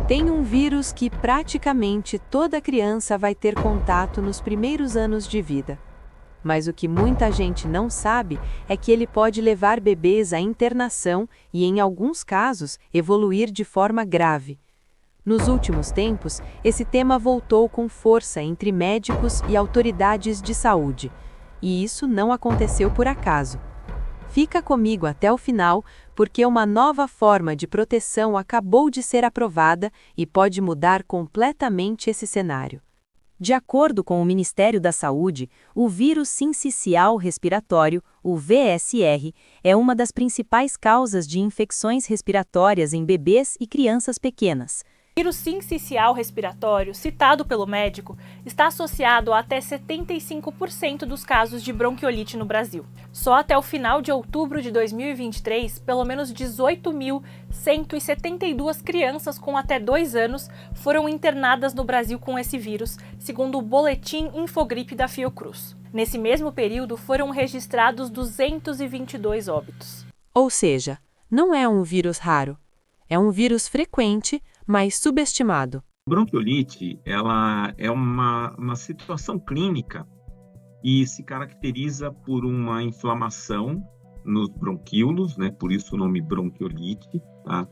Tem um vírus que praticamente toda criança vai ter contato nos primeiros anos de vida. Mas o que muita gente não sabe é que ele pode levar bebês à internação e, em alguns casos, evoluir de forma grave. Nos últimos tempos, esse tema voltou com força entre médicos e autoridades de saúde. E isso não aconteceu por acaso. Fica comigo até o final, porque uma nova forma de proteção acabou de ser aprovada e pode mudar completamente esse cenário. De acordo com o Ministério da Saúde, o vírus sincicial respiratório, o VSR, é uma das principais causas de infecções respiratórias em bebês e crianças pequenas. O vírus sincicial respiratório, citado pelo médico, está associado a até 75% dos casos de bronquiolite no Brasil. Só até o final de outubro de 2023, pelo menos 18.172 crianças com até 2 anos foram internadas no Brasil com esse vírus, segundo o Boletim Infogripe da Fiocruz. Nesse mesmo período, foram registrados 222 óbitos. Ou seja, não é um vírus raro. É um vírus frequente, mas subestimado. Bronquiolite, ela é uma situação clínica e se caracteriza por uma inflamação nos bronquíolos, né? Por isso o nome bronquiolite, tá?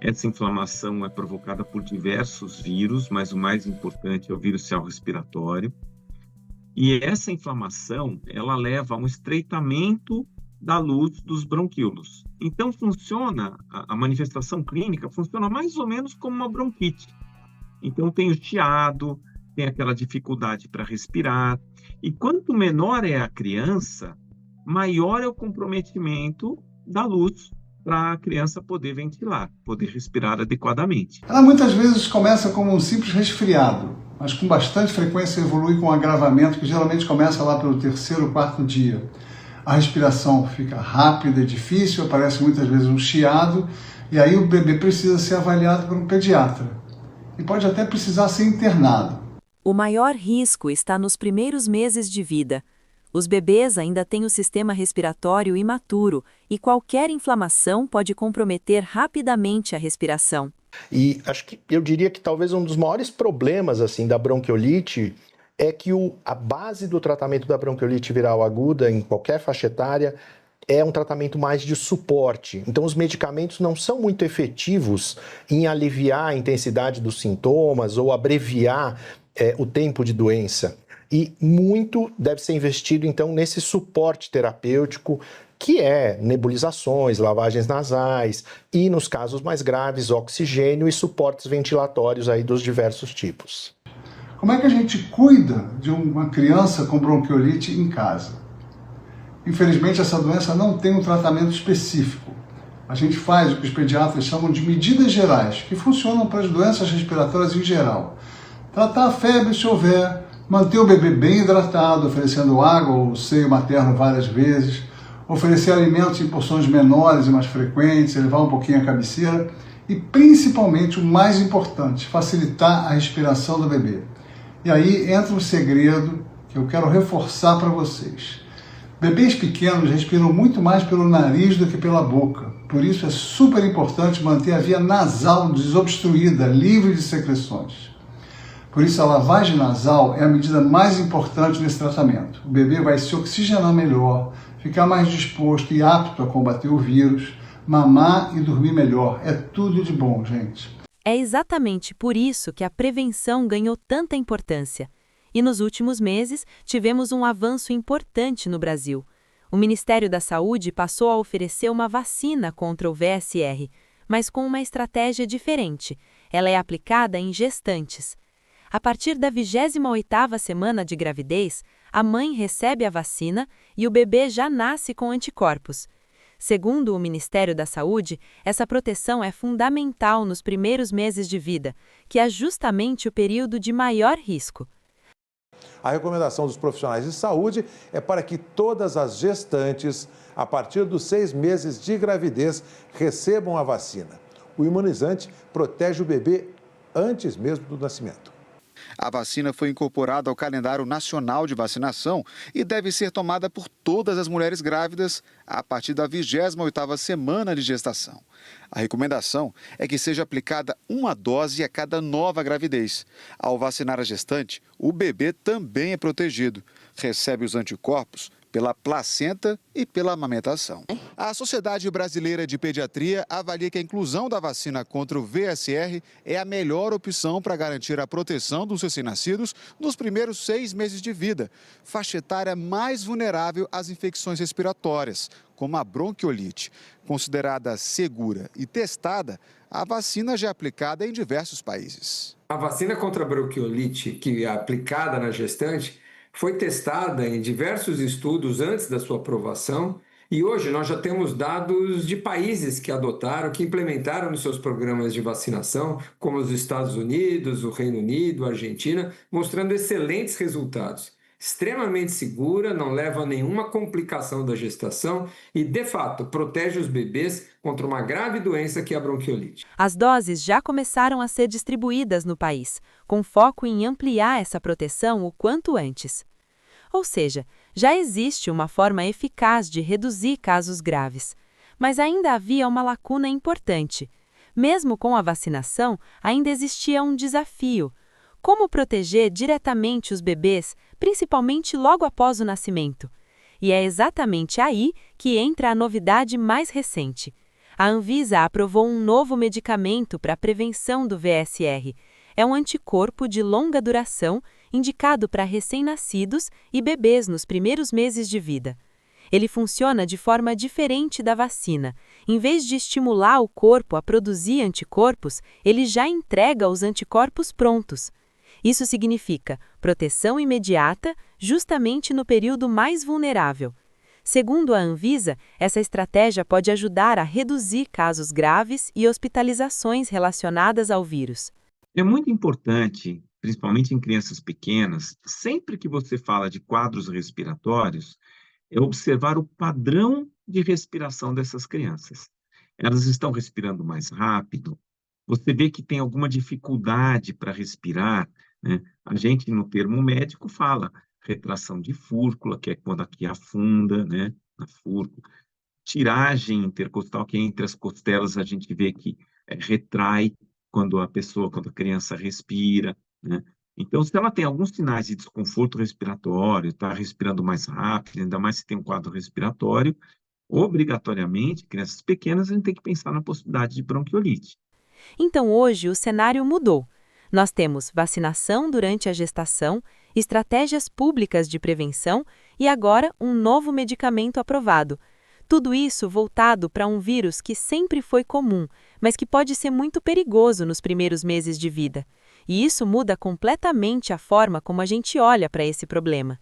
Essa inflamação é provocada por diversos vírus, mas o mais importante é o vírus sincicial respiratório. E essa inflamação, ela leva a um estreitamento da luz dos bronquíolos. Então a manifestação clínica funciona mais ou menos como uma bronquite. Então tem o chiado, tem aquela dificuldade para respirar, e quanto menor é a criança, maior é o comprometimento da luz para a criança poder ventilar, poder respirar adequadamente. Ela muitas vezes começa como um simples resfriado, mas com bastante frequência evolui com um agravamento que geralmente começa lá pelo 3º ou 4º dia. A respiração fica rápida e difícil, aparece muitas vezes um chiado, e aí o bebê precisa ser avaliado por um pediatra. E pode até precisar ser internado. O maior risco está nos primeiros meses de vida. Os bebês ainda têm o sistema respiratório imaturo e qualquer inflamação pode comprometer rapidamente a respiração. E eu diria que talvez um dos maiores problemas assim da bronquiolite é que a base do tratamento da bronquiolite viral aguda em qualquer faixa etária é um tratamento mais de suporte. Então os medicamentos não são muito efetivos em aliviar a intensidade dos sintomas ou abreviar o tempo de doença. E muito deve ser investido então nesse suporte terapêutico, que é nebulizações, lavagens nasais e, nos casos mais graves, oxigênio e suportes ventilatórios aí dos diversos tipos. Como é que a gente cuida de uma criança com bronquiolite em casa? Infelizmente, essa doença não tem um tratamento específico. A gente faz o que os pediatras chamam de medidas gerais, que funcionam para as doenças respiratórias em geral. Tratar a febre se houver, manter o bebê bem hidratado, oferecendo água ou seio materno várias vezes, oferecer alimentos em porções menores e mais frequentes, elevar um pouquinho a cabeceira e, principalmente, o mais importante, facilitar a respiração do bebê. E aí entra um segredo que eu quero reforçar para vocês. Bebês pequenos respiram muito mais pelo nariz do que pela boca. Por isso é super importante manter a via nasal desobstruída, livre de secreções. Por isso a lavagem nasal é a medida mais importante nesse tratamento. O bebê vai se oxigenar melhor, ficar mais disposto e apto a combater o vírus, mamar e dormir melhor. É tudo de bom, gente. É exatamente por isso que a prevenção ganhou tanta importância. E nos últimos meses, tivemos um avanço importante no Brasil. O Ministério da Saúde passou a oferecer uma vacina contra o VSR, mas com uma estratégia diferente. Ela é aplicada em gestantes. A partir da 28ª semana de gravidez, a mãe recebe a vacina e o bebê já nasce com anticorpos. Segundo o Ministério da Saúde, essa proteção é fundamental nos primeiros meses de vida, que é justamente o período de maior risco. A recomendação dos profissionais de saúde é para que todas as gestantes, a partir dos 6 meses de gravidez, recebam a vacina. O imunizante protege o bebê antes mesmo do nascimento. A vacina foi incorporada ao calendário nacional de vacinação e deve ser tomada por todas as mulheres grávidas a partir da 28ª semana de gestação. A recomendação é que seja aplicada uma dose a cada nova gravidez. Ao vacinar a gestante, o bebê também é protegido. Recebe os anticorpos pela placenta e pela amamentação. A Sociedade Brasileira de Pediatria avalia que a inclusão da vacina contra o VSR é a melhor opção para garantir a proteção dos recém-nascidos nos primeiros 6 meses de vida, faixa etária mais vulnerável às infecções respiratórias, como a bronquiolite. Considerada segura e testada, a vacina já é aplicada em diversos países. A vacina contra a bronquiolite, que é aplicada na gestante, foi testada em diversos estudos antes da sua aprovação e hoje nós já temos dados de países que adotaram, que implementaram nos seus programas de vacinação, como os Estados Unidos, o Reino Unido, a Argentina, mostrando excelentes resultados. Extremamente segura, não leva a nenhuma complicação da gestação e, de fato, protege os bebês contra uma grave doença que é a bronquiolite. As doses já começaram a ser distribuídas no país, com foco em ampliar essa proteção o quanto antes. Ou seja, já existe uma forma eficaz de reduzir casos graves. Mas ainda havia uma lacuna importante. Mesmo com a vacinação, ainda existia um desafio. Como proteger diretamente os bebês, principalmente logo após o nascimento? E é exatamente aí que entra a novidade mais recente. A Anvisa aprovou um novo medicamento para a prevenção do VSR. É um anticorpo de longa duração indicado para recém-nascidos e bebês nos primeiros meses de vida. Ele funciona de forma diferente da vacina. Em vez de estimular o corpo a produzir anticorpos, ele já entrega os anticorpos prontos. Isso significa proteção imediata, justamente no período mais vulnerável. Segundo a Anvisa, essa estratégia pode ajudar a reduzir casos graves e hospitalizações relacionadas ao vírus. É muito importante, principalmente em crianças pequenas, sempre que você fala de quadros respiratórios, é observar o padrão de respiração dessas crianças. Elas estão respirando mais rápido, você vê que tem alguma dificuldade para respirar, né? A gente, no termo médico, fala retração de fúrcula, que é quando aqui afunda, né, na fúrcula. Tiragem intercostal, que é entre as costelas, a gente vê que retrai quando a criança respira, né? Então, se ela tem alguns sinais de desconforto respiratório, está respirando mais rápido, ainda mais se tem um quadro respiratório, obrigatoriamente, crianças pequenas, a gente tem que pensar na possibilidade de bronquiolite. Então, hoje, o cenário mudou. Nós temos vacinação durante a gestação, estratégias públicas de prevenção e agora um novo medicamento aprovado. Tudo isso voltado para um vírus que sempre foi comum, mas que pode ser muito perigoso nos primeiros meses de vida. E isso muda completamente a forma como a gente olha para esse problema.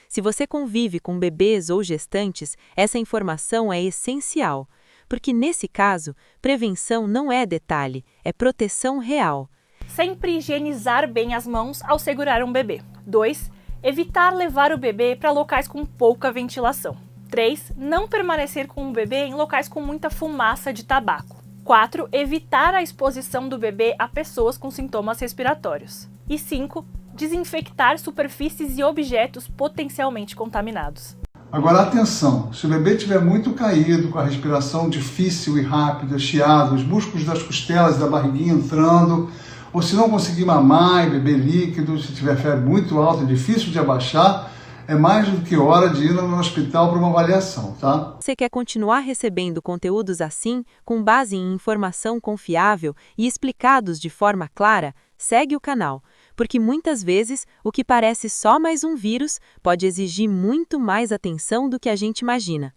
Se você convive com bebês ou gestantes, essa informação é essencial, porque nesse caso, prevenção não é detalhe, é proteção real. Sempre higienizar bem as mãos ao segurar um bebê. 2. Evitar levar o bebê para locais com pouca ventilação. 3. Não permanecer com o bebê em locais com muita fumaça de tabaco. 4. Evitar a exposição do bebê a pessoas com sintomas respiratórios. E 5. Desinfectar superfícies e objetos potencialmente contaminados. Agora, atenção, se o bebê estiver muito caído, com a respiração difícil e rápida, chiado, os músculos das costelas e da barriguinha entrando, ou se não conseguir mamar e beber líquido, se tiver febre muito alta e difícil de abaixar, é mais do que hora de ir no hospital para uma avaliação, tá? Você quer continuar recebendo conteúdos assim, com base em informação confiável e explicados de forma clara? Segue o canal, porque muitas vezes o que parece só mais um vírus pode exigir muito mais atenção do que a gente imagina.